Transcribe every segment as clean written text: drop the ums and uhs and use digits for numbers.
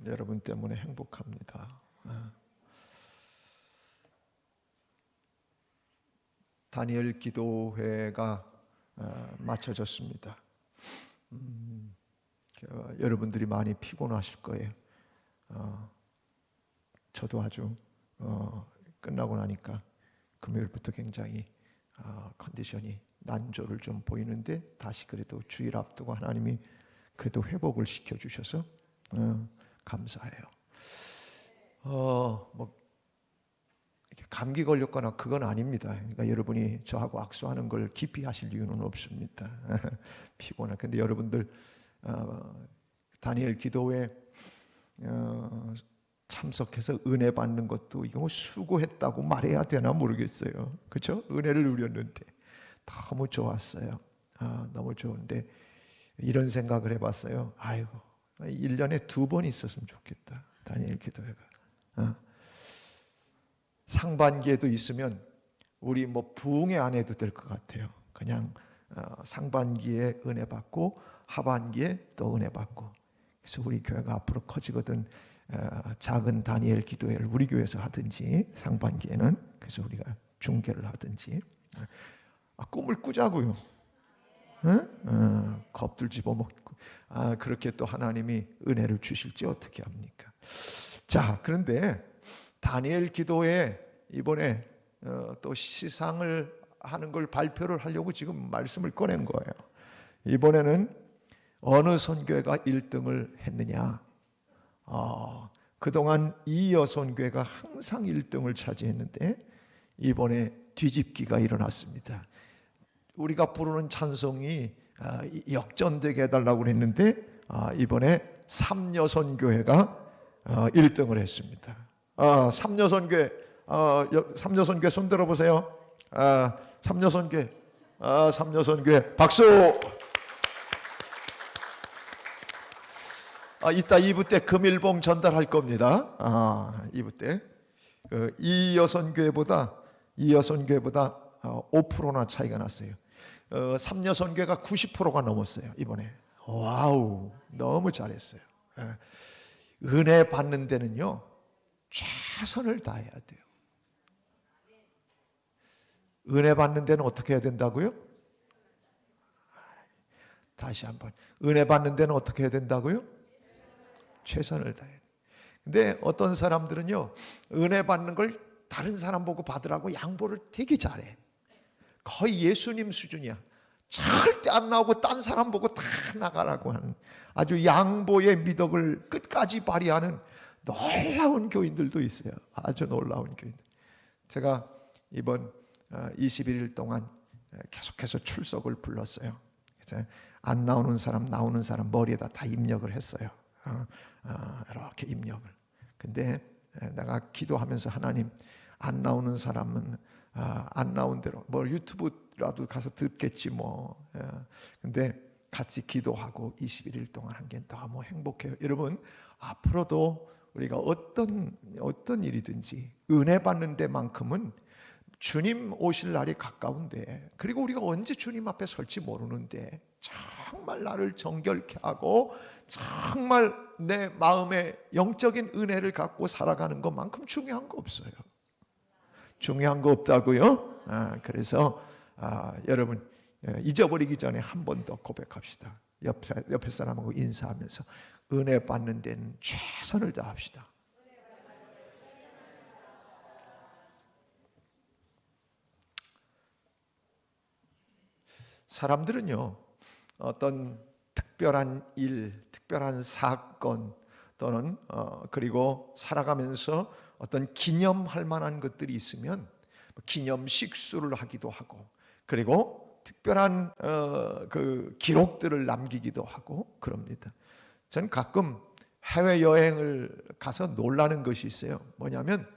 여러분 때문에 행복합니다. 다니엘 기도회가 마쳐졌습니다. 여러분들이 많이 피곤하실 거예요. 저도 아주 끝나고 나니까 금요일부터 굉장히 컨디션이 난조를 좀 보이는데, 다시 그래도 주일 앞두고 하나님이 그래도 회복을 시켜주셔서 감사해요. 뭐 감기 걸렸거나 그건 아닙니다. 그러니까 여러분이 저하고 악수하는 걸 기피 하실 이유는 없습니다. 피곤해. 근데 여러분들 다니엘 기도회 참석해서 은혜 받는 것도 이거 뭐 수고했다고 말해야 되나 모르겠어요. 그렇죠? 은혜를 누렸는데 너무 좋았어요. 너무 좋은데 이런 생각을 해봤어요. 아이고, 1년에 2번 있었으면 좋겠다, 다니엘 기도회가. 상반기에도 있으면 우리 뭐 부흥회 안 해도 될 것 같아요. 그냥 상반기에 은혜 받고 하반기에 또 은혜 받고. 그래서 우리 교회가 앞으로 커지거든 작은 다니엘 기도회를 우리 교회에서 하든지, 상반기에는 그래서 우리가 중계를 하든지 꿈을 꾸자고요. 겁들 집어먹고 그렇게 또 하나님이 은혜를 주실지 어떻게 합니까? 자, 그런데 다니엘 기도회 이번에 또 시상을 하는 걸 발표를 하려고 지금 말씀을 꺼낸 거예요. 이번에는 어느 선교회가 1등을 했느냐? 그동안 이 여선교회가 항상 1등을 차지했는데 이번에 뒤집기가 일어났습니다. 우리가 부르는 찬송이 역전되게 해달라고 했는데 이번에 삼여선교회가 1등을 했습니다. 삼여선교회, 삼여선교회 손 들어보세요. 삼여선교회, 삼여선교회 박수. 이따 2부 때 금일봉 전달할 겁니다. 2부 때 이 여선교회보다 5%나 차이가 났어요. 삼여선교회가 90%가 넘었어요 이번에. 와우, 너무 잘했어요. 은혜 받는 데는요 최선을 다해야 돼요. 은혜 받는 데는 어떻게 해야 된다고요? 다시 한번, 은혜 받는 데는 어떻게 해야 된다고요? 최선을 다해야 돼요. 근데 어떤 사람들은요 은혜 받는 걸 다른 사람 보고 받으라고 양보를 되게 잘해. 거의 예수님 수준이야. 절대 안 나오고 딴 사람 보고 다 나가라고 하는 아주 양보의 미덕을 끝까지 발휘하는 놀라운 교인들도 있어요. 아주 놀라운 교인들. 제가 이번 21일 동안 계속해서 출석을 불렀어요. 그래서 안 나오는 사람, 나오는 사람 머리에다 다 입력을 했어요. 이렇게 입력을. 근데 내가 기도하면서 하나님, 안 나오는 사람은 안 나온 대로 뭐 유튜브라도 가서 듣겠지 뭐. 근데 같이 기도하고 21일 동안 한 게 너무 행복해요. 여러분, 앞으로도 우리가 어떤 일이든지 은혜 받는 데만큼은 주님 오실 날이 가까운데, 그리고 우리가 언제 주님 앞에 설지 모르는데 정말 나를 정결케 하고 정말 내 마음에 영적인 은혜를 갖고 살아가는 것만큼 중요한 거 없어요. 중요한 거 없다고요? 그래서 여러분 잊어버리기 전에 한 번 더 고백합시다. 옆에 사람하고 인사하면서 은혜 받는 데는 최선을 다합시다. 사람들은요 어떤 특별한 일, 특별한 사건 또는 그리고 살아가면서 어떤 기념할 만한 것들이 있으면 기념 식수를 하기도 하고, 그리고 특별한 그 기록들을 남기기도 하고 그럽니다. 저는 가끔 해외 여행을 가서 놀라는 것이 있어요. 뭐냐면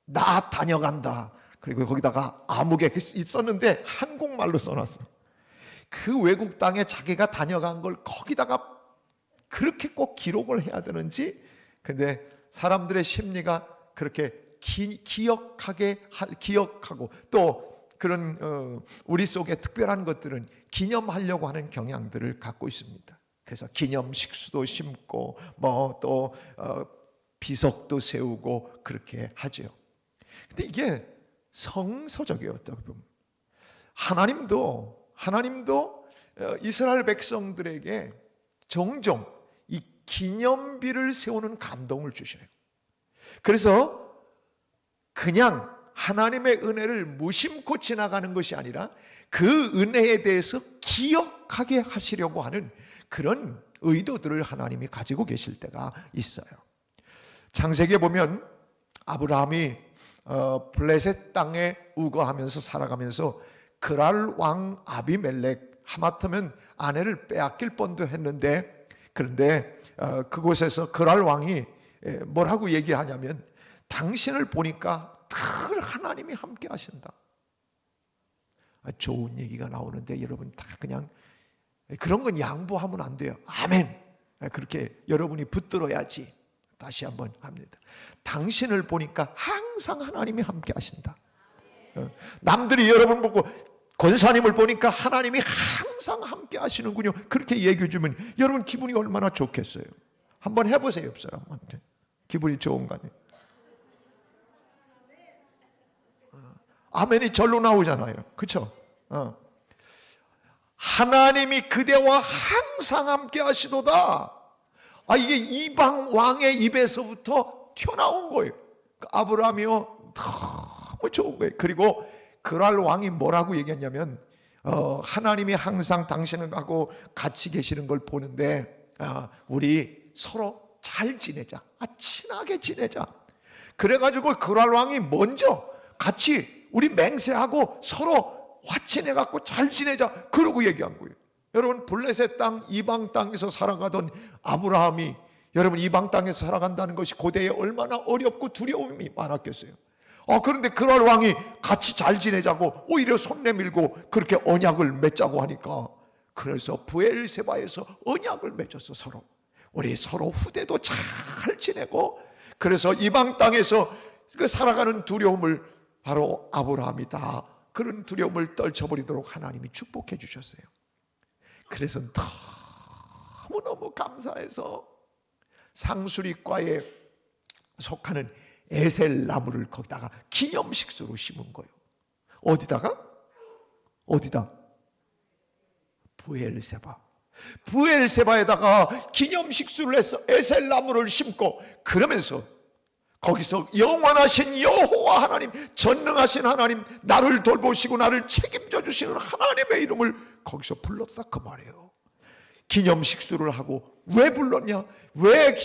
나 다녀간다. 그리고 거기다가 아무개 있었는데 한국말로 써놨어. 그 외국 땅에 자기가 다녀간 걸 거기다가 그렇게 꼭 기록을 해야 되는지. 근데 사람들의 심리가 그렇게 기억하고 또 그런 우리 속에 특별한 것들은 기념하려고 하는 경향들을 갖고 있습니다. 그래서 기념식수도 심고 뭐 또 비석도 세우고 그렇게 하죠. 근데 이게 성서적이에요. 어떻게 보면 하나님도 이스라엘 백성들에게 종종 이 기념비를 세우는 감동을 주셔요. 그래서 그냥 하나님의 은혜를 무심코 지나가는 것이 아니라 그 은혜에 대해서 기억하게 하시려고 하는 그런 의도들을 하나님이 가지고 계실 때가 있어요. 창세기에 보면 아브라함이 블레셋 땅에 우거하면서 살아가면서 그랄 왕 아비멜렉, 하마터면 아내를 빼앗길 뻔도 했는데, 그런데 그곳에서 그랄 왕이 뭐라고 얘기하냐면 당신을 보니까 늘 하나님이 함께 하신다. 좋은 얘기가 나오는데 여러분 다 그냥 그런 건 양보하면 안 돼요. 아멘. 그렇게 여러분이 붙들어야지. 다시 한번 합니다. 당신을 보니까 항상 하나님이 함께 하신다. 남들이 여러분 보고 권사님을 보니까 하나님이 항상 함께 하시는군요. 그렇게 얘기해 주면 여러분 기분이 얼마나 좋겠어요. 한번 해보세요. 옆 사람한테. 기분이 좋은가 아니에요? 아멘이 절로 나오잖아요. 그렇죠? 하나님이 그대와 항상 함께 하시도다. 이게 이방 왕의 입에서부터 튀어나온 거예요. 아브라함이요 너무 좋은 거예요. 그리고 그랄 왕이 뭐라고 얘기했냐면 하나님이 항상 당신하고 같이 계시는 걸 보는데 우리 서로 잘 지내자, 친하게 지내자. 그래가지고 그랄 왕이 먼저 같이 우리 맹세하고 서로 화친해갖고 잘 지내자 그러고 얘기한 거예요. 여러분 블레셋 땅, 이방 땅에서 살아가던 아브라함이 여러분 이방 땅에서 살아간다는 것이 고대에 얼마나 어렵고 두려움이 많았겠어요. 그런데 그랄 왕이 같이 잘 지내자고 오히려 손 내밀고 그렇게 언약을 맺자고 하니까, 그래서 브엘세바에서 언약을 맺었어. 서로 우리 서로 후대도 잘 지내고, 그래서 이방 땅에서 그 살아가는 두려움을 바로 아브라함이 다 그런 두려움을 떨쳐버리도록 하나님이 축복해 주셨어요. 그래서 너무너무 감사해서 상수리과에 속하는 에셀 나무를 거기다가 기념식수로 심은 거예요. 어디다? 브엘세바에다가 기념식수를 해서 에셀 나무를 심고, 그러면서 거기서 영원하신 여호와 하나님, 전능하신 하나님, 나를 돌보시고 나를 책임져 주시는 하나님의 이름을 거기서 불렀다 그 말이에요. 기념식수를 하고 왜 불렀냐? 왜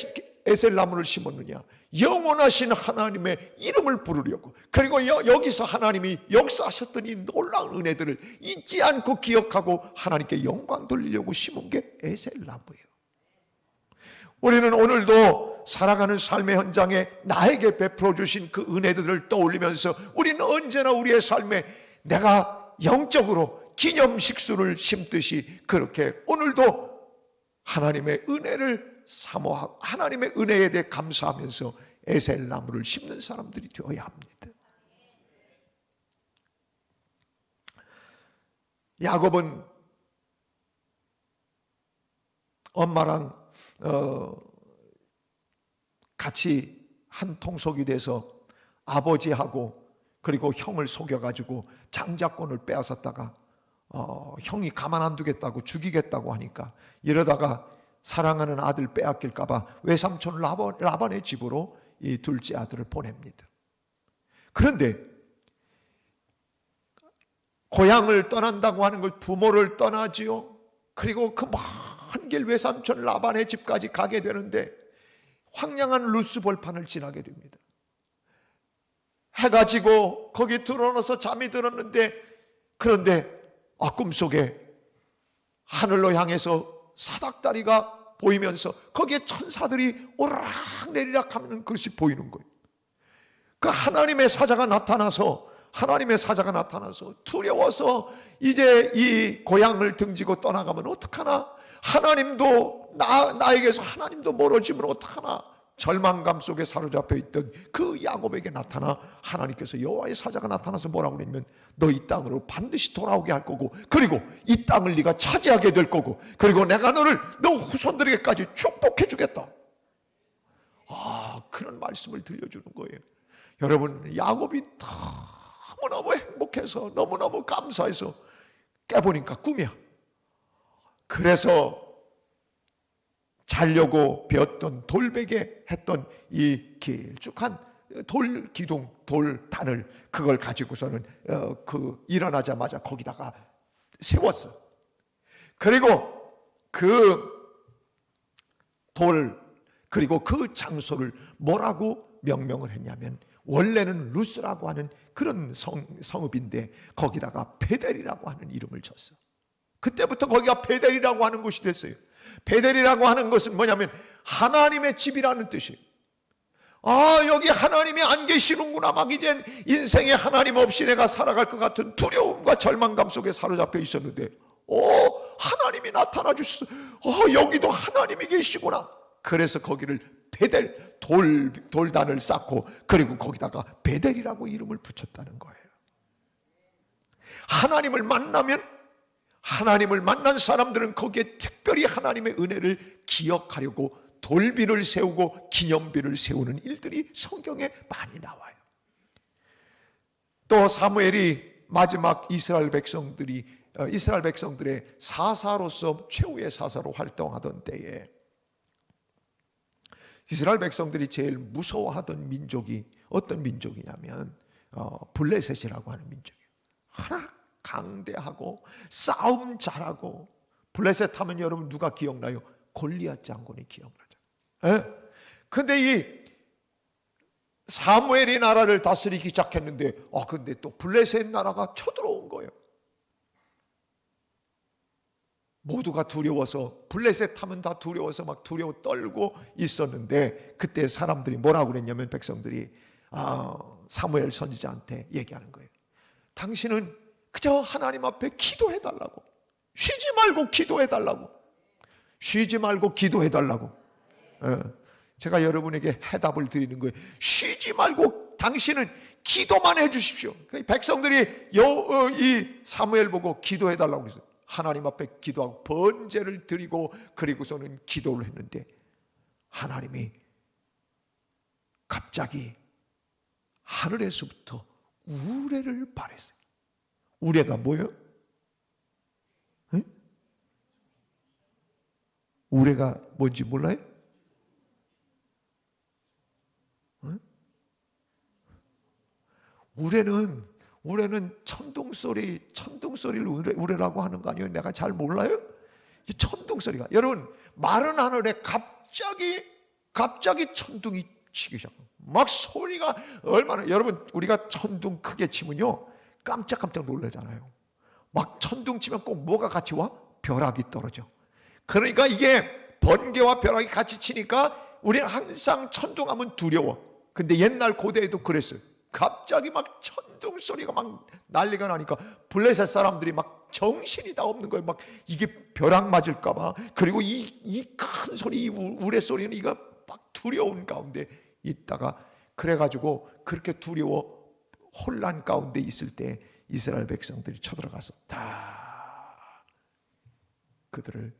에셀나무를 심었느냐? 영원하신 하나님의 이름을 부르려고. 그리고 여기서 하나님이 역사하셨던 이 놀라운 은혜들을 잊지 않고 기억하고 하나님께 영광 돌리려고 심은 게 에셀나무예요. 우리는 오늘도 살아가는 삶의 현장에 나에게 베풀어 주신 그 은혜들을 떠올리면서 우리는 언제나 우리의 삶에 내가 영적으로 기념식수를 심듯이 그렇게 오늘도 하나님의 은혜를 사모하고 하나님의 은혜에 대해 감사하면서 에셀나무를 심는 사람들이 되어야 합니다. 야곱은 엄마랑 같이 한 통속이 돼서 아버지하고 그리고 형을 속여가지고 장자권을 빼앗았다가 형이 가만 안 두겠다고 죽이겠다고 하니까, 이러다가 사랑하는 아들 빼앗길까봐 외삼촌 라반의 집으로 이 둘째 아들을 보냅니다. 그런데 고향을 떠난다고 하는 것, 부모를 떠나지요. 그리고 그 먼 길 외삼촌 라반의 집까지 가게 되는데 황량한 루스 벌판을 지나게 됩니다. 해가 지고 거기 들어넣어서 잠이 들었는데, 그런데 꿈속에 하늘로 향해서 사닥다리가 보이면서 거기에 천사들이 오르락내리락 하는 것이 보이는 거예요. 그 하나님의 사자가 나타나서 두려워서 이제 이 고향을 등지고 떠나가면 어떡하나, 하나님도 나에게서 하나님도 멀어지면 어떡하나 절망감 속에 사로잡혀 있던 그 야곱에게 나타나 하나님께서 여호와의 사자가 나타나서 뭐라고 그러냐면 너 이 땅으로 반드시 돌아오게 할 거고 그리고 이 땅을 네가 차지하게 될 거고 그리고 내가 너를 너 후손들에게까지 축복해 주겠다. 그런 말씀을 들려주는 거예요. 여러분, 야곱이 너무너무 행복해서 너무너무 감사해서 깨보니까 꿈이야. 그래서 자려고 베었던 돌베개 했던 이 길쭉한 돌 기둥, 돌 단을 그걸 가지고서는 일어나자마자 거기다가 세웠어. 그리고 그리고 그 장소를 뭐라고 명명을 했냐면 원래는 루스라고 하는 그런 성읍인데 거기다가 베델이라고 하는 이름을 줬어. 그때부터 거기가 베델이라고 하는 곳이 됐어요. 베델이라고 하는 것은 뭐냐면 하나님의 집이라는 뜻이에요. 여기 하나님이 안 계시는구나. 막 이젠 인생에 하나님 없이 내가 살아갈 것 같은 두려움과 절망감 속에 사로잡혀 있었는데 하나님이 나타나 주셨어. 여기도 하나님이 계시구나. 그래서 거기를 베델, 돌단을 쌓고 그리고 거기다가 베델이라고 이름을 붙였다는 거예요. 하나님을 만난 사람들은 거기에 특별히 하나님의 은혜를 기억하려고 돌비를 세우고 기념비를 세우는 일들이 성경에 많이 나와요. 또 사무엘이 마지막 이스라엘 백성들의 사사로서 최후의 사사로 활동하던 때에 이스라엘 백성들이 제일 무서워하던 민족이 어떤 민족이냐면 블레셋이라고 하는 민족이에요. 강대하고 싸움 잘하고. 블레셋 하면 여러분 누가 기억나요? 골리앗 장군이 기억나죠. 근데 이 사무엘이 나라를 다스리기 시작했는데 근데 또 블레셋 나라가 쳐들어온 거예요. 모두가 두려워서, 블레셋 하면 다 두려워서 막 두려워 떨고 있었는데 그때 사람들이 뭐라고 그랬냐면 백성들이 사무엘 선지자한테 얘기하는 거예요. 당신은 그저 하나님 앞에 기도해달라고, 쉬지 말고 기도해달라고, 쉬지 말고 기도해달라고. 제가 여러분에게 해답을 드리는 거예요. 쉬지 말고 당신은 기도만 해주십시오. 백성들이 이 사무엘 보고 기도해달라고 그랬어요. 하나님 앞에 기도하고 번제를 드리고 그리고서는 기도를 했는데 하나님이 갑자기 하늘에서부터 우레를 발했어요. 우레가 뭐예요? 우레가 뭔지 몰라요? 우레는 천둥소리를 우레라고 하는 거 아니에요? 내가 잘 몰라요? 이 천둥소리가, 여러분, 마른 하늘에 갑자기 천둥이 치기 시작해요. 막 소리가 얼마나, 여러분, 우리가 천둥 크게 치면요 깜짝깜짝 놀라잖아요. 막 천둥 치면 꼭 뭐가 같이 와? 벼락이 떨어져. 그러니까 이게 번개와 벼락이 같이 치니까 우리는 항상 천둥하면 두려워. 근데 옛날 고대에도 그랬어요. 갑자기 막 천둥 소리가 막 난리가 나니까 블레셋 사람들이 막 정신이 다 없는 거예요. 막 이게 벼락 맞을까 봐. 그리고 이 큰 소리, 이 우레 소리는 이거 막 두려운 가운데 있다가, 그래가지고 그렇게 두려워 혼란 가운데 있을 때 이스라엘 백성들이 쳐들어가서 다 그들을,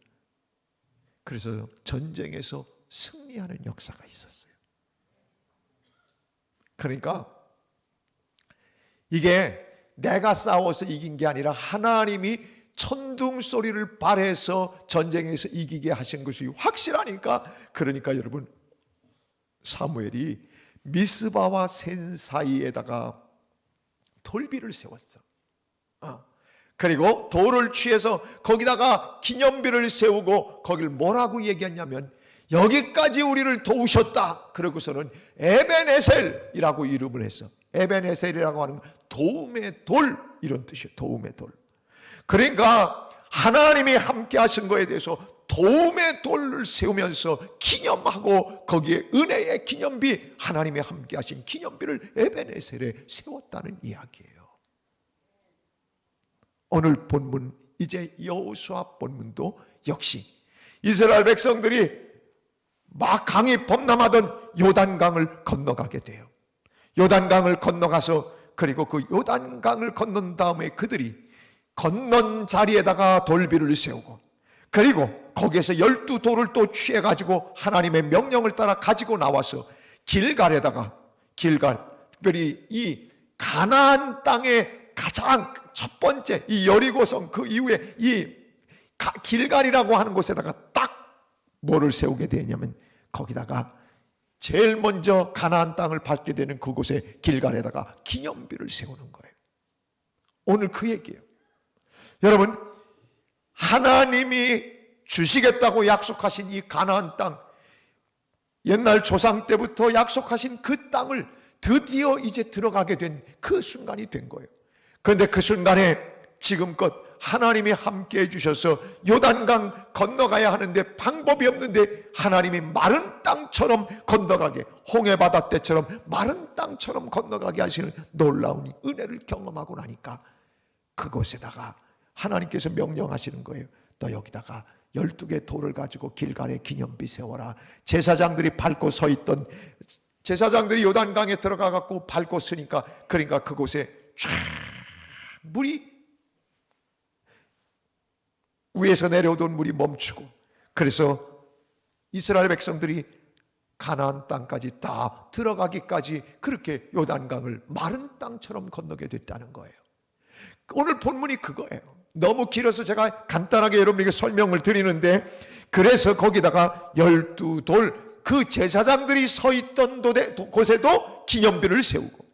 그래서 전쟁에서 승리하는 역사가 있었어요. 그러니까 이게 내가 싸워서 이긴 게 아니라 하나님이 천둥 소리를 발해서 전쟁에서 이기게 하신 것이 확실하니까, 그러니까 여러분, 사무엘이 미스바와 센 사이에다가 돌비를 세웠어. 그리고 돌을 취해서 거기다가 기념비를 세우고 거길 뭐라고 얘기했냐면 여기까지 우리를 도우셨다. 그러고서는 에벤에셀이라고 이름을 했어. 에벤에셀이라고 하는 도움의 돌, 이런 뜻이에요. 도움의 돌. 그러니까 하나님이 함께 하신 거에 대해서 도움의 돌을 세우면서 기념하고 거기에 은혜의 기념비, 하나님이 함께 하신 기념비를 에벤에셀에 세웠다는 이야기예요. 오늘 본문, 이제 여호수아 본문도 역시 이스라엘 백성들이 막 강이 범람하던 요단강을 건너가게 돼요. 요단강을 건너가서 그리고 그 요단강을 건넌 다음에 그들이 건넌 자리에다가 돌비를 세우고 그리고 거기에서 12돌을 또 취해가지고 하나님의 명령을 따라 가지고 나와서 길갈에다가 특별히 이 가나안 땅의 가장 첫 번째 이 여리고성 그 이후에 이 길갈이라고 하는 곳에다가 딱 뭐를 세우게 되냐면 거기다가 제일 먼저 가나안 땅을 밟게 되는 그곳에 길갈에다가 기념비를 세우는 거예요. 오늘 그 얘기예요. 여러분, 하나님이 주시겠다고 약속하신 이 가나안 땅, 옛날 조상 때부터 약속하신 그 땅을 드디어 이제 들어가게 된 그 순간이 된 거예요. 그런데 그 순간에 지금껏 하나님이 함께 해주셔서 요단강 건너가야 하는데 방법이 없는데 하나님이 마른 땅처럼 건너가게, 홍해바다 때처럼 마른 땅처럼 건너가게 하시는 놀라운 은혜를 경험하고 나니까 그곳에다가 하나님께서 명령하시는 거예요. 너 여기다가 12개 돌을 가지고 길갈에 기념비 세워라. 제사장들이 밟고 서 있던, 제사장들이 요단강에 들어가 갖고 밟고 서니까, 그러니까 그곳에 쫙 물이, 위에서 내려오던 물이 멈추고, 그래서 이스라엘 백성들이 가나안 땅까지 다 들어가기까지 그렇게 요단강을 마른 땅처럼 건너게 됐다는 거예요. 오늘 본문이 그거예요. 너무 길어서 제가 간단하게 여러분에게 설명을 드리는데, 그래서 거기다가 12돌, 그 제사장들이 서 있던 곳에도 기념비를 세우고,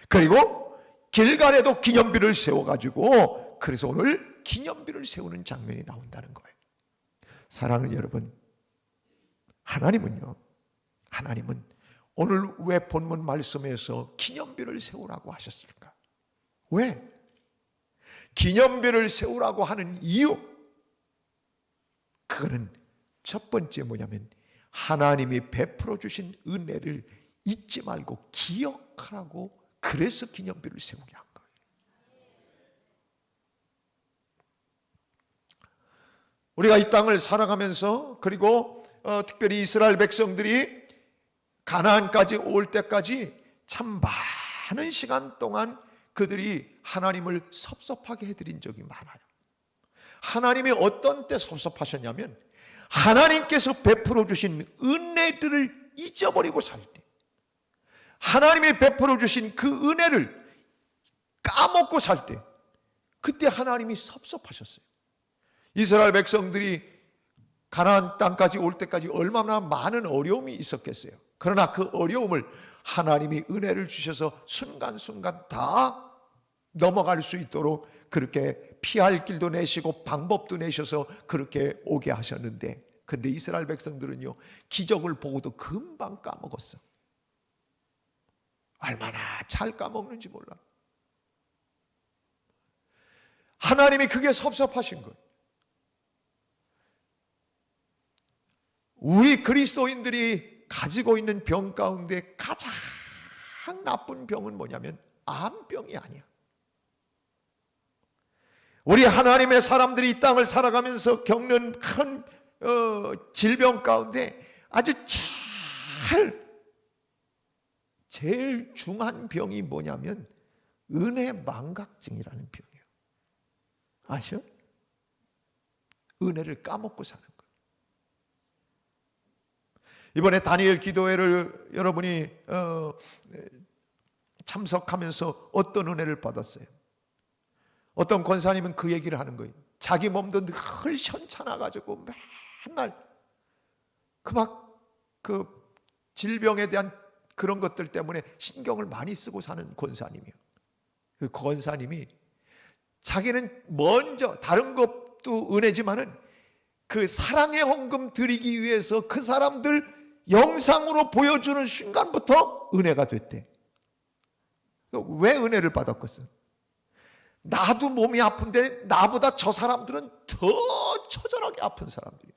그리고 길갈에도 기념비를 세워가지고, 그래서 오늘 기념비를 세우는 장면이 나온다는 거예요. 사랑하는 여러분, 하나님은 오늘 왜 본문 말씀에서 기념비를 세우라고 하셨을까? 왜? 기념비를 세우라고 하는 이유, 그거는 첫 번째 뭐냐면 하나님이 베풀어 주신 은혜를 잊지 말고 기억하라고, 그래서 기념비를 세우게 한 거예요. 우리가 이 땅을 살아가면서, 그리고 특별히 이스라엘 백성들이 가나안까지 올 때까지 참 많은 시간 동안 그들이 하나님을 섭섭하게 해드린 적이 많아요. 하나님이 어떤 때 섭섭하셨냐면, 하나님께서 베풀어 주신 은혜들을 잊어버리고 살 때, 하나님이 베풀어 주신 그 은혜를 까먹고 살 때, 그때 하나님이 섭섭하셨어요. 이스라엘 백성들이 가나안 땅까지 올 때까지 얼마나 많은 어려움이 있었겠어요. 그러나 그 어려움을 하나님이 은혜를 주셔서 순간순간 다 넘어갈 수 있도록 그렇게 피할 길도 내시고 방법도 내셔서 그렇게 오게 하셨는데, 그런데 이스라엘 백성들은요, 기적을 보고도 금방 까먹었어. 얼마나 잘 까먹는지 몰라. 하나님이 그게 섭섭하신 거예요. 우리 그리스도인들이 가지고 있는 병 가운데 가장 나쁜 병은 뭐냐면 암병이 아니야. 우리 하나님의 사람들이 이 땅을 살아가면서 겪는 큰 질병 가운데 아주 제일 중한 병이 뭐냐면 은혜 망각증이라는 병이에요. 아셔? 은혜를 까먹고 사는 거예요. 이번에 다니엘 기도회를 여러분이 참석하면서 어떤 은혜를 받았어요? 어떤 권사님은 그 얘기를 하는 거예요. 자기 몸도 늘 현찮아가지고 맨날 그 질병에 대한 그런 것들 때문에 신경을 많이 쓰고 사는 권사님이에요. 그 권사님이 자기는 먼저, 다른 것도 은혜지만은 그 사랑의 헌금 드리기 위해서 그 사람들 영상으로 보여주는 순간부터 은혜가 됐대. 왜 은혜를 받았겠어? 나도 몸이 아픈데 나보다 저 사람들은 더 처절하게 아픈 사람들이에요.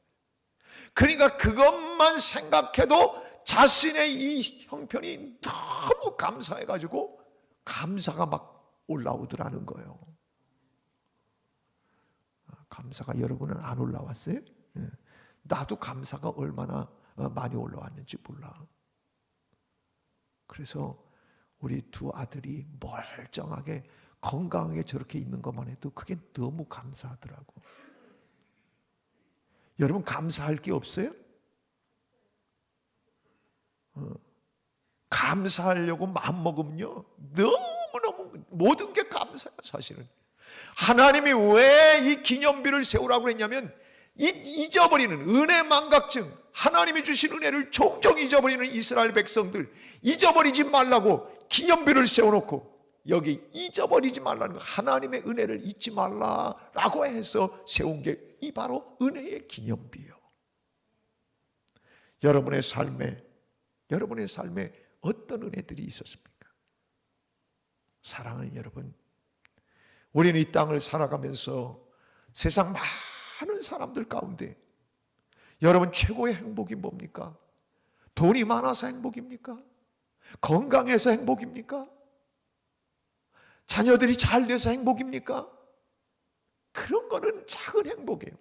그러니까 그것만 생각해도 자신의 이 형편이 너무 감사해가지고 감사가 막 올라오더라는 거예요. 감사가 여러분은 안 올라왔어요? 나도 감사가 얼마나 많이 올라왔는지 몰라. 그래서 우리 두 아들이 멀쩡하게 건강하게 저렇게 있는 것만 해도 그게 너무 감사하더라고. 여러분 감사할 게 없어요? 감사하려고 마음먹으면요 너무너무 모든 게 감사해요. 사실은 하나님이 왜 이 기념비를 세우라고 했냐면 잊어버리는 은혜 망각증, 하나님이 주신 은혜를 종종 잊어버리는 이스라엘 백성들 잊어버리지 말라고 기념비를 세워놓고, 여기 잊어버리지 말라는 거, 하나님의 은혜를 잊지 말라라고 해서 세운 게 이 바로 은혜의 기념비예요. 여러분의 삶에 어떤 은혜들이 있었습니까? 사랑하는 여러분, 우리는 이 땅을 살아가면서 세상 많은 사람들 가운데 여러분 최고의 행복이 뭡니까? 돈이 많아서 행복입니까? 건강해서 행복입니까? 자녀들이 잘 돼서 행복입니까? 그런 거는 작은 행복이에요.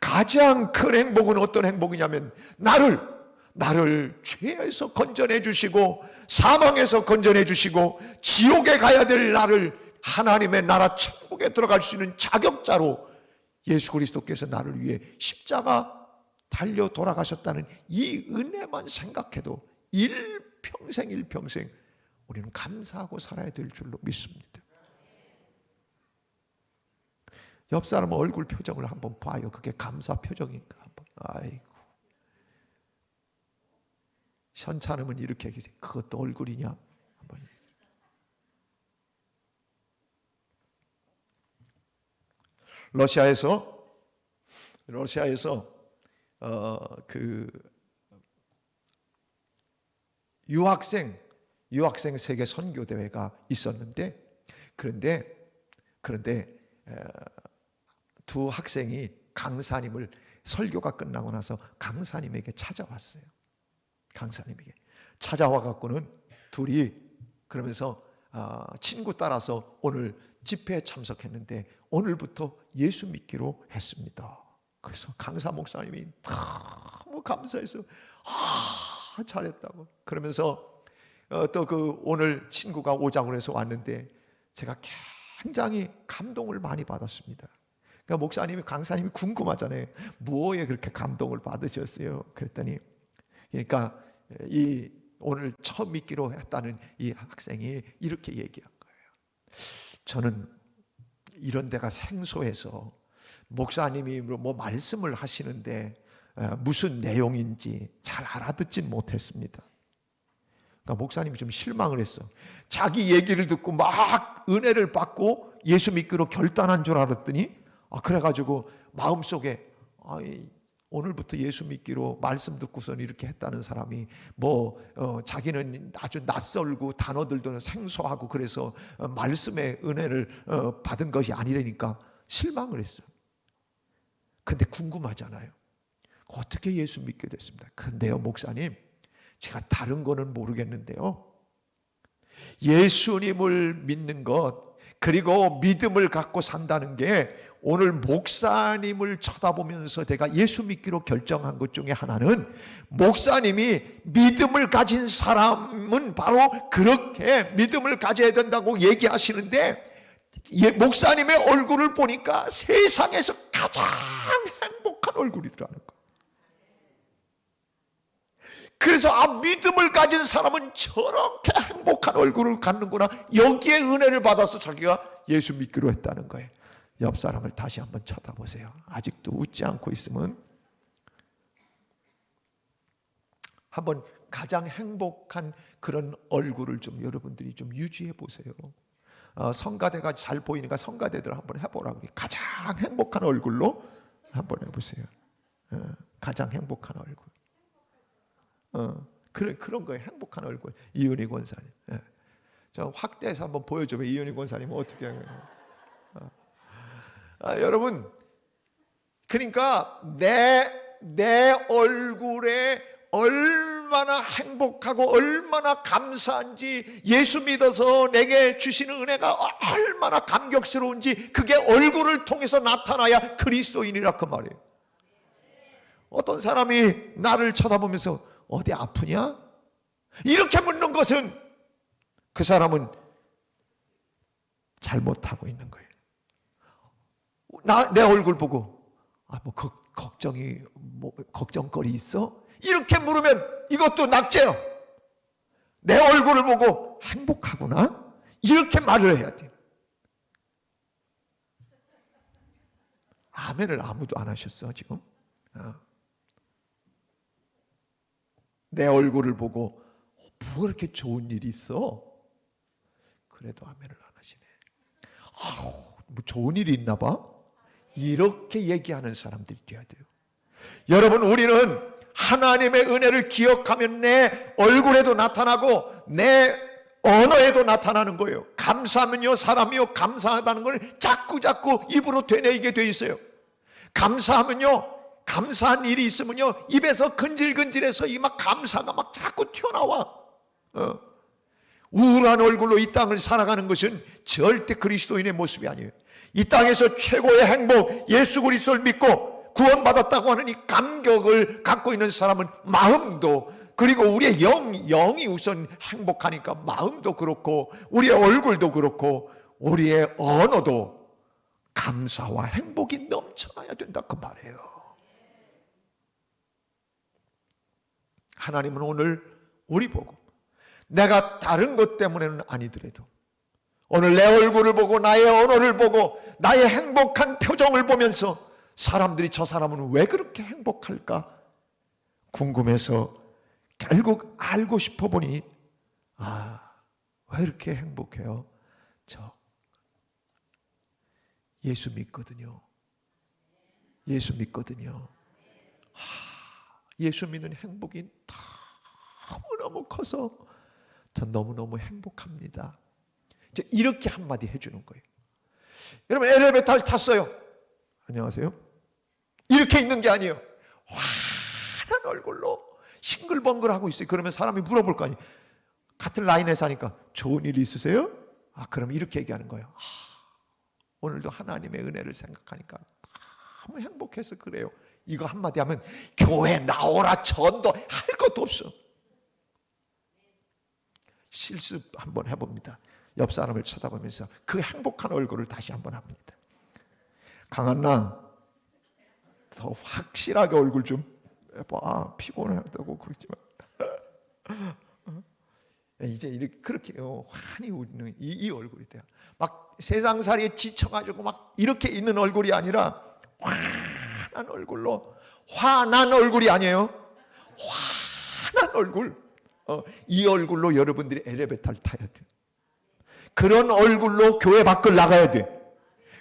가장 큰 행복은 어떤 행복이냐면 나를 죄에서 건져내 주시고 사망에서 건져내 주시고 지옥에 가야 될 나를 하나님의 나라 천국에 들어갈 수 있는 자격자로 예수 그리스도께서 나를 위해 십자가 달려 돌아가셨다는 이 은혜만 생각해도 일평생 우리는 감사하고 살아야 될 줄로 믿습니다. 옆 사람 얼굴 표정을 한번 봐요. 그게 감사 표정인가 한번. 아이고, 현찮으면 이렇게 얘기해. 그것도 얼굴이냐? 한번. 러시아에서 그 유학생 세계 선교 대회가 있었는데, 그런데 두 학생이 강사님을, 설교가 끝나고 나서 강사님에게 찾아왔어요. 강사님에게 찾아와 갖고는 둘이 그러면서 친구 따라서 오늘 집회에 참석했는데 오늘부터 예수 믿기로 했습니다. 그래서 강사 목사님이 너무 감사해서 잘했다고 그러면서 또 그 오늘 친구가 오자고 해서 왔는데 제가 굉장히 감동을 많이 받았습니다. 그러니까 목사님이, 강사님이 궁금하잖아요. 뭐에 그렇게 감동을 받으셨어요? 그랬더니, 그러니까 이 오늘 처음 믿기로 했다는 이 학생이 이렇게 얘기한 거예요. 저는 이런 데가 생소해서 목사님이 뭐 말씀을 하시는데 무슨 내용인지 잘 알아듣진 못했습니다. 그러니까 목사님이 좀 실망을 했어. 자기 얘기를 듣고 막 은혜를 받고 예수 믿기로 결단한 줄 알았더니 그래가지고 마음속에 오늘부터 예수 믿기로 말씀 듣고선 이렇게 했다는 사람이 자기는 아주 낯설고 단어들도 생소하고 그래서 말씀의 은혜를 받은 것이 아니라니까 실망을 했어요. 근데 궁금하잖아요. 어떻게 예수 믿게 됐습니다. 근데요 목사님, 제가 다른 거는 모르겠는데요, 예수님을 믿는 것 그리고 믿음을 갖고 산다는 게 오늘 목사님을 쳐다보면서 제가 예수 믿기로 결정한 것 중에 하나는, 목사님이 믿음을 가진 사람은 바로 그렇게 믿음을 가져야 된다고 얘기하시는데 목사님의 얼굴을 보니까 세상에서 가장 행복한 얼굴이더라는 거예요. 그래서 믿음을 가진 사람은 저렇게 행복한 얼굴을 갖는구나, 여기에 은혜를 받아서 자기가 예수 믿기로 했다는 거예요. 옆 사람을 다시 한번 쳐다보세요. 아직도 웃지 않고 있으면 한번 가장 행복한 그런 얼굴을 좀 여러분들이 좀 유지해 보세요. 성가대가 잘 보이니까 성가대들 한번 해보라고. 가장 행복한 얼굴로 한번 해보세요. 가장 행복한 얼굴. 그런 거예요. 행복한 얼굴. 이은희 권사님. 저 확대해서 한번 보여줘요. 이은희 권사님은 어떻게 하는 여러분, 그러니까 내 얼굴에 얼마나 행복하고 얼마나 감사한지, 예수 믿어서 내게 주시는 은혜가 얼마나 감격스러운지, 그게 얼굴을 통해서 나타나야 그리스도인이라 그 말이에요. 어떤 사람이 나를 쳐다보면서 어디 아프냐? 이렇게 묻는 것은 그 사람은 잘못하고 있는 거예요. 내 얼굴 보고 걱정거리 있어? 이렇게 물으면 이것도 낙제요. 내 얼굴을 보고 행복하구나? 이렇게 말을 해야 돼요. 아멘을 아무도 안 하셨어 지금. 내 얼굴을 보고 뭐 그렇게 좋은 일이 있어? 그래도 아멘을 안 하시네. 뭐 좋은 일이 있나 봐? 이렇게 얘기하는 사람들이 되어야 돼요. 여러분, 우리는 하나님의 은혜를 기억하면 내 얼굴에도 나타나고 내 언어에도 나타나는 거예요. 감사하면요, 사람이요, 감사하다는 걸 자꾸 입으로 되뇌이게 돼 있어요. 감사하면요, 감사한 일이 있으면요, 입에서 근질근질해서 이 막 감사가 막 자꾸 튀어나와. 우울한 얼굴로 이 땅을 살아가는 것은 절대 그리스도인의 모습이 아니에요. 이 땅에서 최고의 행복, 예수 그리스도를 믿고 구원받았다고 하는 이 감격을 갖고 있는 사람은 마음도, 그리고 우리의 영이 우선 행복하니까 마음도 그렇고 우리의 얼굴도 그렇고 우리의 언어도 감사와 행복이 넘쳐나야 된다, 그 말이에요. 하나님은 오늘 우리 보고, 내가 다른 것 때문에는 아니더라도 오늘 내 얼굴을 보고 나의 언어를 보고 나의 행복한 표정을 보면서 사람들이 저 사람은 왜 그렇게 행복할까 궁금해서 결국 알고 싶어 보니, 왜 이렇게 행복해요? 저 예수 믿거든요. 예수 믿거든요. 예수 믿는 행복이 너무너무 커서 전 너무너무 행복합니다. 이제 이렇게 한마디 해주는 거예요. 여러분, 엘리베이터를 탔어요. 안녕하세요. 이렇게 있는 게 아니에요. 환한 얼굴로 싱글벙글하고 있어요. 그러면 사람이 물어볼 거 아니에요. 같은 라인에 사니까 좋은 일이 있으세요? 그럼 이렇게 얘기하는 거예요. 오늘도 하나님의 은혜를 생각하니까 너무 행복해서 그래요. 이거 한마디 하면 교회 나오라 전도할 것도 없어. 실습 한번 해봅니다. 옆 사람을 쳐다보면서 그 행복한 얼굴을 다시 한번 합니다. 강한나, 더 확실하게 얼굴 좀 해봐. 피곤하다고 그러지 마. 이제 이렇게 그렇게 환히 웃는 이 얼굴이 돼요. 막 세상살이에 지쳐가지고 막 이렇게 있는 얼굴이 아니라 환한 얼굴로, 환한 얼굴이 아니에요. 환한 얼굴. 이 얼굴로 여러분들이 엘리베이터를 타야 돼. 그런 얼굴로 교회 밖을 나가야 돼.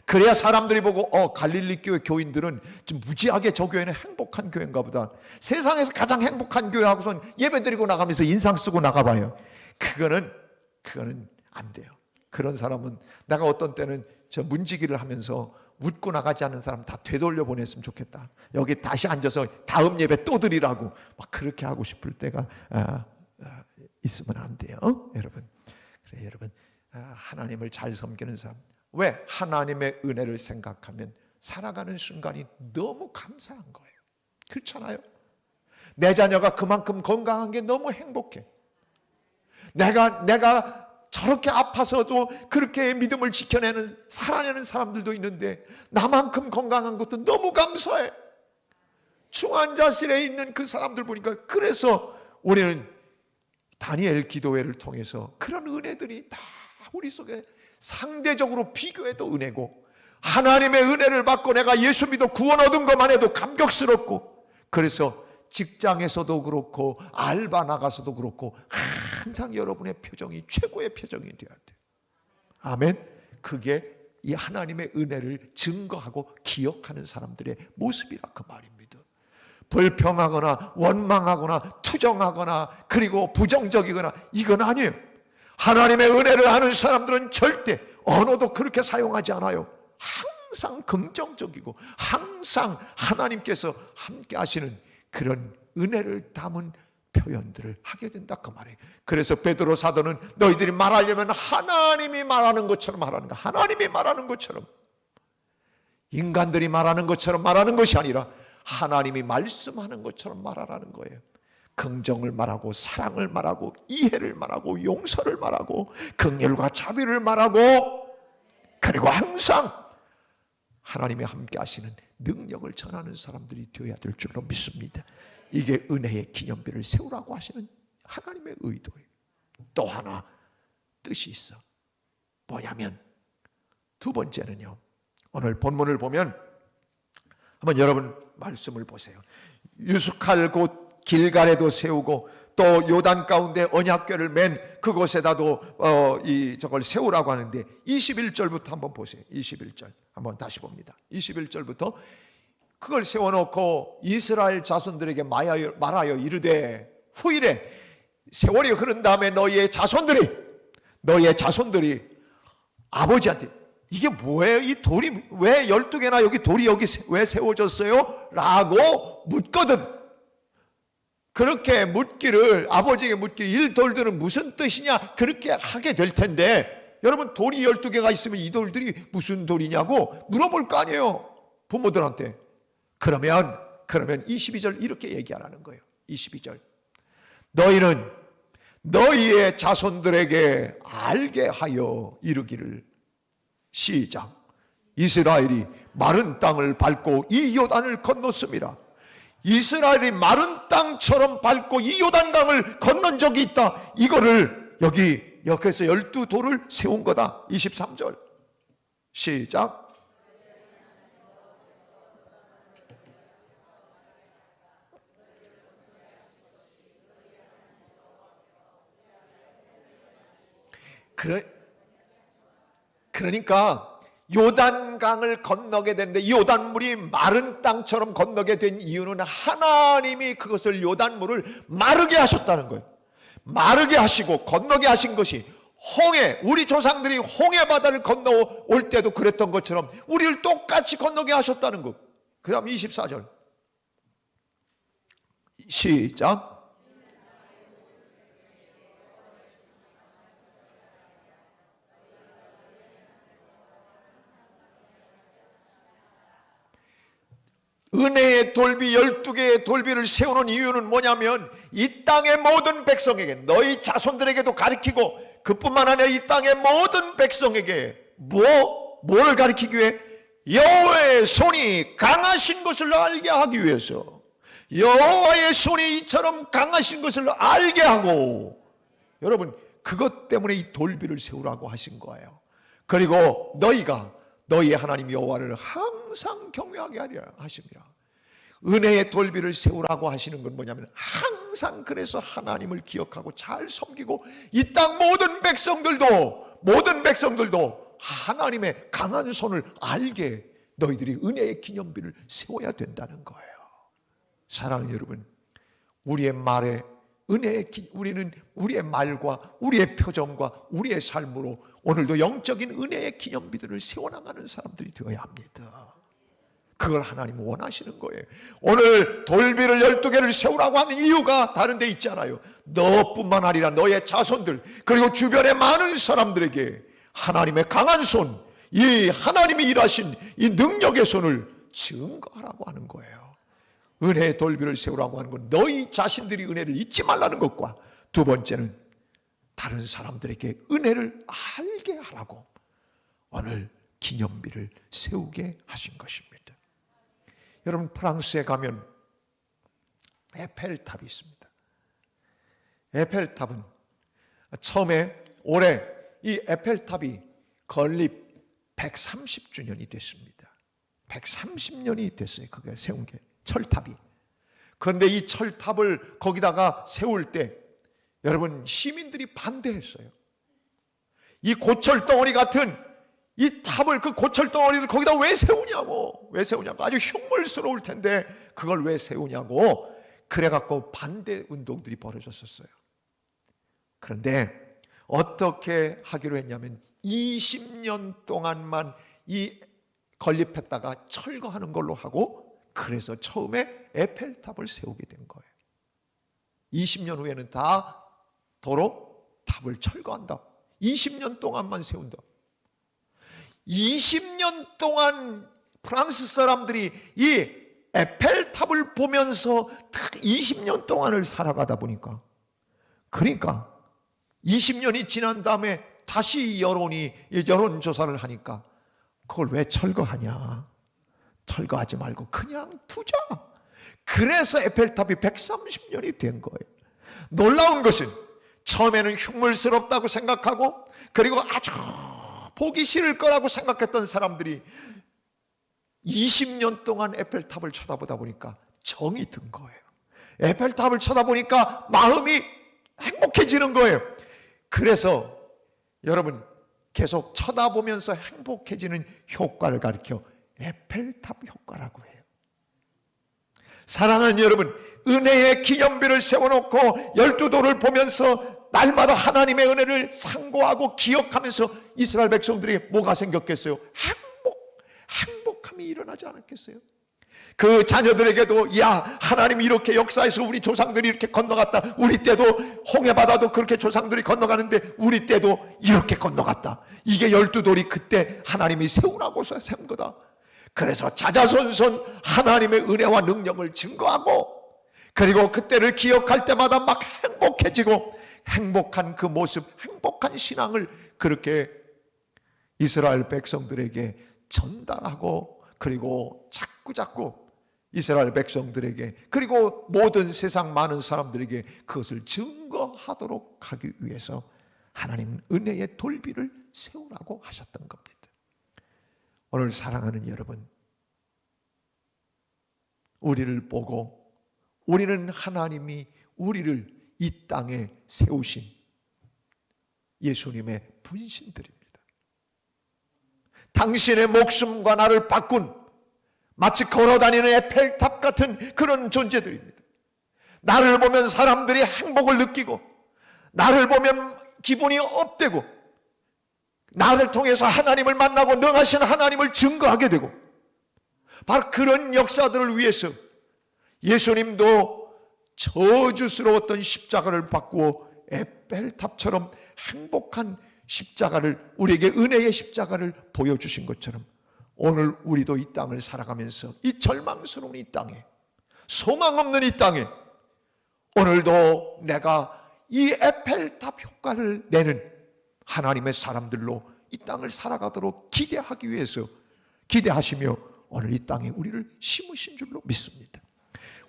그래야 사람들이 보고 갈릴리 교회 교인들은 좀 무지하게 저 교회는 행복한 교회인가 보다. 세상에서 가장 행복한 교회 하고선 예배 드리고 나가면서 인상 쓰고 나가봐요. 그거는 안 돼요. 그런 사람은, 내가 어떤 때는 저 문지기를 하면서 웃고 나가지 않는 사람 다 되돌려 보냈으면 좋겠다. 여기 다시 앉아서 다음 예배 또 드리라고 막 그렇게 하고 싶을 때가 있으면 안 돼요. 여러분, 그래, 여러분, 하나님을 잘 섬기는 사람, 왜? 하나님의 은혜를 생각하면 살아가는 순간이 너무 감사한 거예요. 그렇잖아요? 내 자녀가 그만큼 건강한 게 너무 행복해. 내가 저렇게 아파서도 그렇게 믿음을 지켜내는, 살아내는 사람들도 있는데 나만큼 건강한 것도 너무 감사해. 중환자실에 있는 그 사람들 보니까, 그래서 우리는 다니엘 기도회를 통해서 그런 은혜들이 다 우리 속에 상대적으로 비교해도 은혜고, 하나님의 은혜를 받고 내가 예수 믿어 구원 얻은 것만 해도 감격스럽고, 그래서 직장에서도 그렇고 알바 나가서도 그렇고 항상 여러분의 표정이 최고의 표정이 되어야 돼요. 아멘. 그게 이 하나님의 은혜를 증거하고 기억하는 사람들의 모습이라 그 말입니다. 불평하거나 원망하거나 투정하거나 그리고 부정적이거나 이건 아니에요. 하나님의 은혜를 아는 사람들은 절대 언어도 그렇게 사용하지 않아요. 항상 긍정적이고 항상 하나님께서 함께 하시는 그런 은혜를 담은 표현들을 하게 된다 그 말이에요. 그래서 베드로 사도는 너희들이 말하려면 하나님이 말하는 것처럼 하라는 거야. 하나님이 말하는 것처럼, 인간들이 말하는 것처럼 말하는 것이 아니라 하나님이 말씀하는 것처럼 말하라는 거예요. 긍정을 말하고 사랑을 말하고 이해를 말하고 용서를 말하고 긍휼과 자비를 말하고, 그리고 항상 하나님이 함께 하시는 능력을 전하는 사람들이 되어야 될 줄로 믿습니다. 이게 은혜의 기념비를 세우라고 하시는 하나님의 의도예요. 또 하나 뜻이 있어. 뭐냐면 두 번째는요, 오늘 본문을 보면 한번 여러분 말씀을 보세요. 유숙할 곳 길갈에도 세우고 또 요단 가운데 언약궤를 맨 그곳에다도 저걸 세우라고 하는데 21절부터 한번 보세요. 21절 한번 다시 봅니다. 21절부터 그걸 세워놓고 이스라엘 자손들에게 말하여 이르되 후일에 세월이 흐른 다음에 너희의 자손들이 아버지한테 이게 뭐예요? 이 돌이 왜 12개나 여기 돌이 여기 왜 세워졌어요? 라고 묻거든. 그렇게 묻기를, 아버지에게 묻기를 이 돌들은 무슨 뜻이냐 그렇게 하게 될 텐데, 여러분 돌이 12개가 있으면 이 돌들이 무슨 돌이냐고 물어볼 거 아니에요, 부모들한테. 그러면 22절 이렇게 얘기하라는 거예요. 22절 너희는 너희의 자손들에게 알게 하여 이르기를, 시작, 이스라엘이 마른 땅을 밟고 이 요단을 건넜습니다. 이스라엘이 마른 땅처럼 밟고 이 요단강을 건넌 적이 있다. 이거를 여기서 12돌을 세운 거다. 23절 시작. 그러니까 요단강을 건너게 되는데 이 요단물이 마른 땅처럼 건너게 된 이유는 하나님이 그것을 요단물을 마르게 하셨다는 거예요. 마르게 하시고 건너게 하신 것이 우리 조상들이 홍해 바다를 건너올 때도 그랬던 것처럼 우리를 똑같이 건너게 하셨다는 것. 그 다음 24절 시작. 은혜의 돌비 12개의 돌비를 세우는 이유는 뭐냐면 이 땅의 모든 백성에게, 너희 자손들에게도 가르치고 그뿐만 아니라 이 땅의 모든 백성에게 뭘 가르치기 위해? 여호와의 손이 강하신 것을 알게 하기 위해서. 여호와의 손이 이처럼 강하신 것을 알게 하고, 여러분 그것 때문에 이 돌비를 세우라고 하신 거예요. 그리고 너희의 하나님 여호와를 항상 경외하게 하리라 하십니다. 은혜의 돌비를 세우라고 하시는 건 뭐냐면 항상 그래서 하나님을 기억하고 잘 섬기고 이 땅 모든 백성들도 하나님의 강한 손을 알게 너희들이 은혜의 기념비를 세워야 된다는 거예요. 사랑하는 여러분, 우리는 우리의 말과 우리의 표정과 우리의 삶으로 오늘도 영적인 은혜의 기념비들을 세워나가는 사람들이 되어야 합니다. 그걸 하나님은 원하시는 거예요. 오늘 돌비를 12개를 세우라고 하는 이유가 다른 데 있잖아요. 너뿐만 아니라 너의 자손들, 그리고 주변의 많은 사람들에게 하나님의 강한 손, 이 하나님이 일하신 이 능력의 손을 증거하라고 하는 거예요. 은혜의 돌비를 세우라고 하는 건 너희 자신들이 은혜를 잊지 말라는 것과, 두 번째는 다른 사람들에게 은혜를 알게 하라고 오늘 기념비를 세우게 하신 것입니다. 여러분, 프랑스에 가면 에펠탑이 있습니다. 에펠탑은 처음에 올해 이 에펠탑이 건립 130주년이 됐습니다. 130년이 됐어요. 그게 세운 게, 철탑이. 그런데 이 철탑을 거기다가 세울 때 여러분, 시민들이 반대했어요. 이 고철 덩어리 같은 이 탑을, 그 고철 덩어리를 거기다 왜 세우냐고 아주 흉물스러울 텐데 그걸 왜 세우냐고 그래갖고 반대 운동들이 벌어졌었어요. 그런데 어떻게 하기로 했냐면 20년 동안만 이 건립했다가 철거하는 걸로 하고, 그래서 처음에 에펠탑을 세우게 된 거예요. 20년 후에는 다 도로 탑을 철거한다. 20년 동안만 세운다. 20년 동안 프랑스 사람들이 이 에펠탑 에펠탑을 보면서 딱 20년 동안을 살아가다 보니까, 그러니까 20년이 지난 다음에 다시 여론조사를 하니까 그걸 왜 철거하냐? 철거하지 말고 그냥 두자. 그래서 에펠탑이 130년이 된 거예요. 놀라운 것은 처음에는 흉물스럽다고 생각하고, 그리고 아주 보기 싫을 거라고 생각했던 사람들이 20년 동안 에펠탑을 쳐다보다 보니까 정이 든 거예요. 에펠탑을 쳐다보니까 마음이 행복해지는 거예요. 그래서 여러분, 계속 쳐다보면서 행복해지는 효과를 가리켜 에펠탑 효과라고 해요. 사랑하는 여러분, 은혜의 기념비를 세워놓고 12돌을 보면서 날마다 하나님의 은혜를 상고하고 기억하면서 이스라엘 백성들이 뭐가 생겼겠어요? 행복함이 일어나지 않았겠어요? 그 자녀들에게도, 야, 하나님이 이렇게 역사에서 우리 조상들이 이렇게 건너갔다. 우리 때도 홍해바다도 그렇게 조상들이 건너가는데 우리 때도 이렇게 건너갔다. 이게 12돌이 그때 하나님이 세우라고서 세운 거다. 그래서 자자손손 하나님의 은혜와 능력을 증거하고, 그리고 그때를 기억할 때마다 막 행복해지고, 행복한 그 모습, 행복한 신앙을 그렇게 이스라엘 백성들에게 전달하고, 그리고 자꾸 이스라엘 백성들에게, 그리고 모든 세상 많은 사람들에게 그것을 증거하도록 하기 위해서 하나님 은혜의 돌비를 세우라고 하셨던 겁니다. 오늘 사랑하는 여러분, 우리를 보고, 우리는 하나님이 우리를 이 땅에 세우신 예수님의 분신들입니다. 당신의 목숨과 나를 바꾼, 마치 걸어다니는 에펠탑 같은 그런 존재들입니다. 나를 보면 사람들이 행복을 느끼고, 나를 보면 기분이 업되고, 나를 통해서 하나님을 만나고 능하신 하나님을 증거하게 되고, 바로 그런 역사들을 위해서 예수님도 저주스러웠던 십자가를 바꾸어 에펠탑처럼 행복한 십자가를, 우리에게 은혜의 십자가를 보여주신 것처럼 오늘 우리도 이 땅을 살아가면서 이 절망스러운 이 땅에, 소망 없는 이 땅에 오늘도 내가 이 에펠탑 효과를 내는 하나님의 사람들로 이 땅을 살아가도록 기대하기 위해서, 기대하시며 오늘 이 땅에 우리를 심으신 줄로 믿습니다.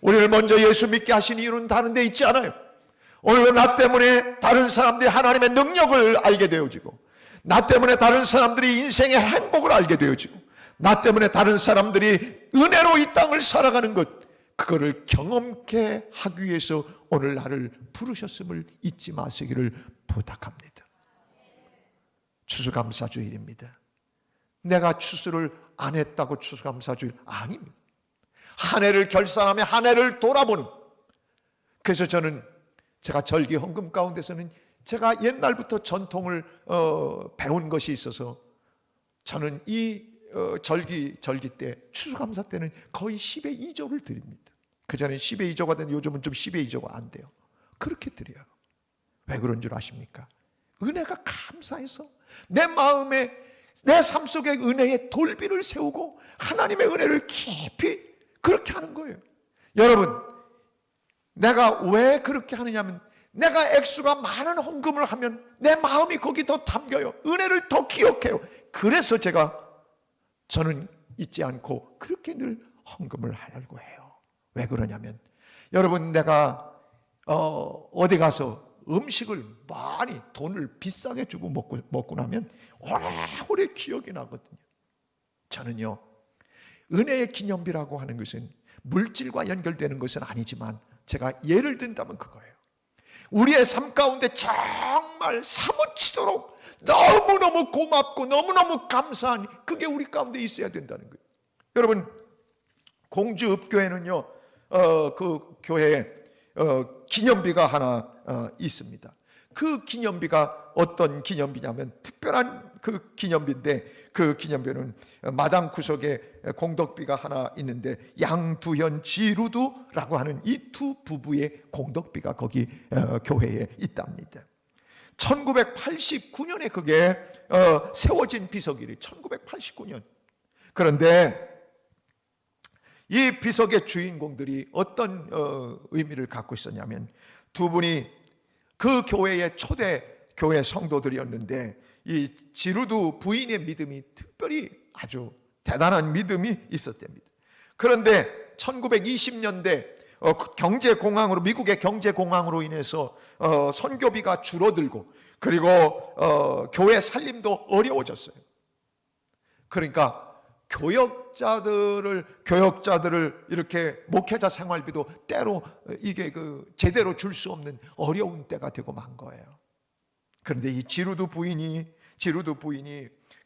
우리를 먼저 예수 믿게 하신 이유는 다른 데 있지 않아요. 오늘도 나 때문에 다른 사람들이 하나님의 능력을 알게 되어지고, 나 때문에 다른 사람들이 인생의 행복을 알게 되어지고, 나 때문에 다른 사람들이 은혜로 이 땅을 살아가는 것, 그거를 경험케 하기 위해서 오늘 나를 부르셨음을 잊지 마시기를 부탁합니다. 추수감사주일입니다. 내가 추수를 안 했다고 추수감사주일 아닙니다. 한 해를 결산하며 한 해를 돌아보는, 그래서 저는 제가 절기 헌금 가운데서는 제가 옛날부터 전통을 배운 것이 있어서 저는 이 절기 때, 추수감사 때는 거의 10의 2조를 드립니다. 그전에 10의 2조가 되는데 요즘은 좀 10의 2조가 안 돼요. 그렇게 드려요. 왜 그런 줄 아십니까? 은혜가 감사해서 내 마음에, 내 삶 속에 은혜의 돌비를 세우고 하나님의 은혜를 깊이 그렇게 하는 거예요. 여러분, 내가 왜 그렇게 하느냐면, 내가 액수가 많은 헌금을 하면 내 마음이 거기 더 담겨요. 은혜를 더 기억해요. 그래서 저는 잊지 않고 그렇게 늘 헌금을 하려고 해요. 왜 그러냐면, 여러분, 내가 어디 가서 음식을 많이 돈을 비싸게 주고 먹고 나면 오래오래 기억이 나거든요. 저는요, 은혜의 기념비라고 하는 것은 물질과 연결되는 것은 아니지만, 제가 예를 든다면 그거예요. 우리의 삶 가운데 정말 사무치도록 너무너무 고맙고 너무너무 감사한 그게 우리 가운데 있어야 된다는 거예요. 여러분, 공주읍교회는요, 그 교회에 기념비가 하나 있습니다. 그 기념비가 어떤 기념비냐면 특별한 그 기념비인데, 그 기념비는 마당 구석에 공덕비가 하나 있는데, 양두현 지루두라고 하는 이 두 부부의 공덕비가 거기 교회에 있답니다. 1989년에 그게 세워진 비석이래요. 1989년. 그런데 이 비석의 주인공들이 어떤 의미를 갖고 있었냐면, 두 분이 그 교회의 초대 교회 성도들이었는데, 이 지루두 부인의 믿음이 특별히 아주 대단한 믿음이 있었답니다. 그런데 1920년대 경제공황으로, 미국의 경제공황으로 인해서 선교비가 줄어들고, 그리고 교회 살림도 어려워졌어요. 그러니까 교역자들을 이렇게 목회자 생활비도 때로 이게 제대로 줄 수 없는 어려운 때가 되고 만 거예요. 그런데 이 지루두 부인이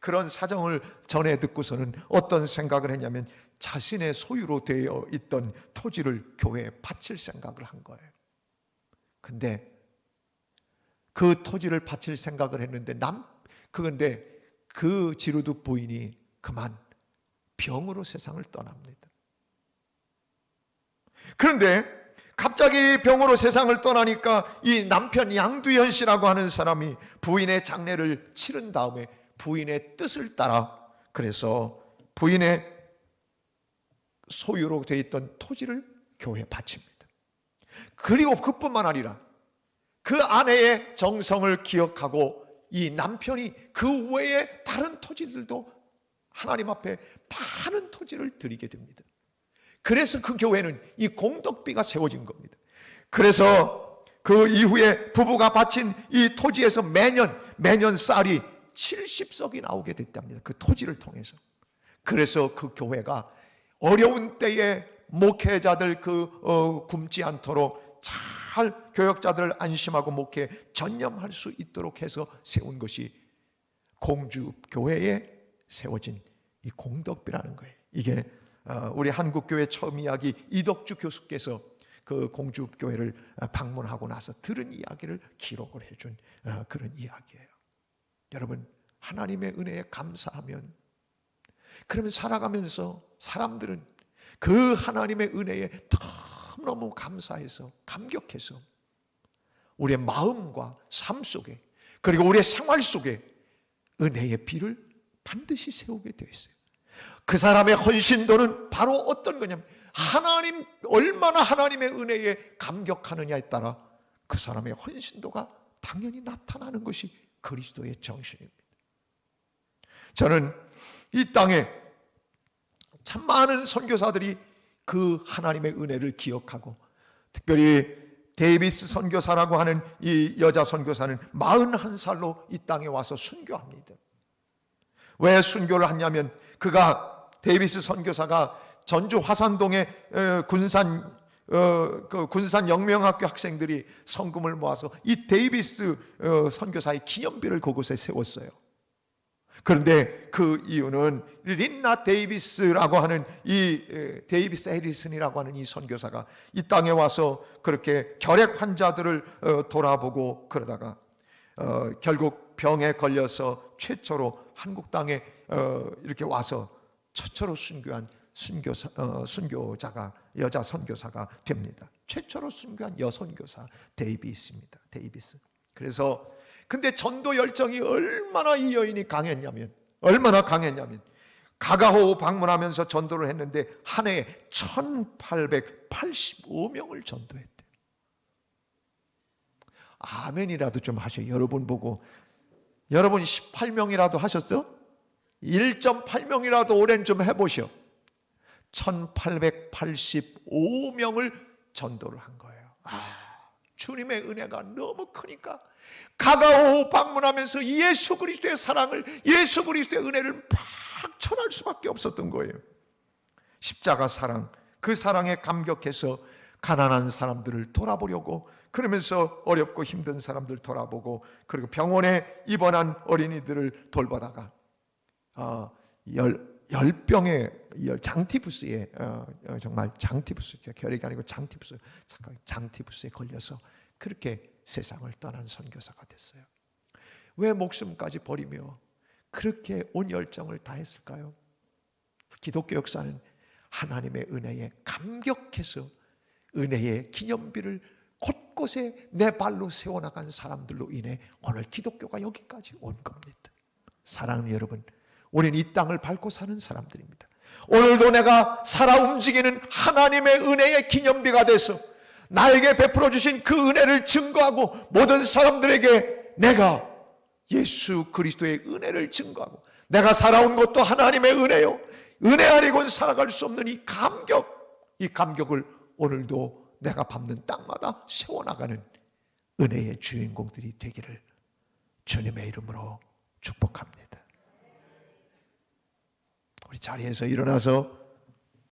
그런 사정을 전해 듣고서는 어떤 생각을 했냐면, 자신의 소유로 되어 있던 토지를 교회에 바칠 생각을 한 거예요. 근데 그 토지를 바칠 생각을 했는데 그런데 그 지루두 부인이 그만 병으로 세상을 떠납니다. 그런데 갑자기 병으로 세상을 떠나니까 이 남편 양두현 씨라고 하는 사람이 부인의 장례를 치른 다음에 부인의 뜻을 따라, 그래서 부인의 소유로 되어 있던 토지를 교회에 바칩니다. 그리고 그뿐만 아니라 그 아내의 정성을 기억하고 이 남편이 그 외에 다른 토지들도 하나님 앞에 많은 토지를 드리게 됩니다. 그래서 그 교회는 이 공덕비가 세워진 겁니다. 그래서 그 이후에 부부가 바친 이 토지에서 매년 쌀이 70석이 나오게 됐답니다. 그 토지를 통해서. 그래서 그 교회가 어려운 때에 목회자들 굶지 않도록 잘 교역자들을 안심하고 목회에 전념할 수 있도록 해서 세운 것이 공주교회에 세워진 이 공덕비라는 거예요. 이게 우리 한국교회 처음 이야기 이덕주 교수께서 그 공주교회를 방문하고 나서 들은 이야기를 기록을 해준 그런 이야기예요. 여러분, 하나님의 은혜에 감사하면, 그러면 살아가면서 사람들은 그 하나님의 은혜에 너무너무 감사해서, 감격해서 우리의 마음과 삶 속에, 그리고 우리의 생활 속에 은혜의 비를 반드시 세우게 되어 있어요. 그 사람의 헌신도는 바로 어떤 거냐면, 얼마나 하나님의 은혜에 감격하느냐에 따라 그 사람의 헌신도가 당연히 나타나는 것이 그리스도의 정신입니다. 저는 이 땅에 참 많은 선교사들이 그 하나님의 은혜를 기억하고, 특별히 데이비스 선교사라고 하는 이 여자 선교사는 41살로 이 땅에 와서 순교합니다. 왜 순교를 하냐면, 데이비스 선교사가 전주 화산동의 군산 영명학교 학생들이 성금을 모아서 이 데이비스 선교사의 기념비를 그곳에 세웠어요. 그런데 그 이유는 린나 데이비스라고 하는 데이비스 해리슨이라고 하는 이 선교사가 이 땅에 와서 그렇게 결핵 환자들을 돌아보고 그러다가 결국 병에 걸려서 최초로 한국 땅에 이렇게 와서 최초로 순교한 순교자가, 여자 선교사가 됩니다. 최초로 순교한 여선교사 데이비스입니다. 데이비스. 그래서 근데 전도 열정이 얼마나 이 여인이 강했냐면 가가호 방문하면서 전도를 했는데 한 해에 1885명을 전도했대요. 아멘이라도 좀 하셔요. 여러분 보고, 여러분 18명이라도 하셨어? 1.8명이라도 올해는 좀 해보시오. 1885명을 전도를 한 거예요. 주님의 은혜가 너무 크니까 가가오 방문하면서 예수 그리스도의 사랑을, 예수 그리스도의 은혜를 막 전할 수밖에 없었던 거예요. 십자가 사랑, 그 사랑에 감격해서 가난한 사람들을 돌아보려고, 그러면서 어렵고 힘든 사람들 돌아보고, 그리고 병원에 입원한 어린이들을 돌보다가 열병의 장티푸스에 정말 장티푸스, 결핵이 아니고 장티푸스에 걸려서 그렇게 세상을 떠난 선교사가 됐어요. 왜 목숨까지 버리며 그렇게 온 열정을 다했을까요? 기독교 역사는 하나님의 은혜에 감격해서 은혜의 기념비를 곳곳에 내 발로 세워나간 사람들로 인해 오늘 기독교가 여기까지 온 겁니다. 사랑하는 여러분, 우리는 이 땅을 밟고 사는 사람들입니다. 오늘도 내가 살아 움직이는 하나님의 은혜의 기념비가 돼서 나에게 베풀어 주신 그 은혜를 증거하고 모든 사람들에게 내가 예수 그리스도의 은혜를 증거하고 내가 살아온 것도 하나님의 은혜요, 은혜 아니고는 살아갈 수 없는 이 감격을 오늘도 내가 밟는 땅마다 세워나가는 은혜의 주인공들이 되기를 주님의 이름으로 축복합니다. 우리 자리에서 일어나서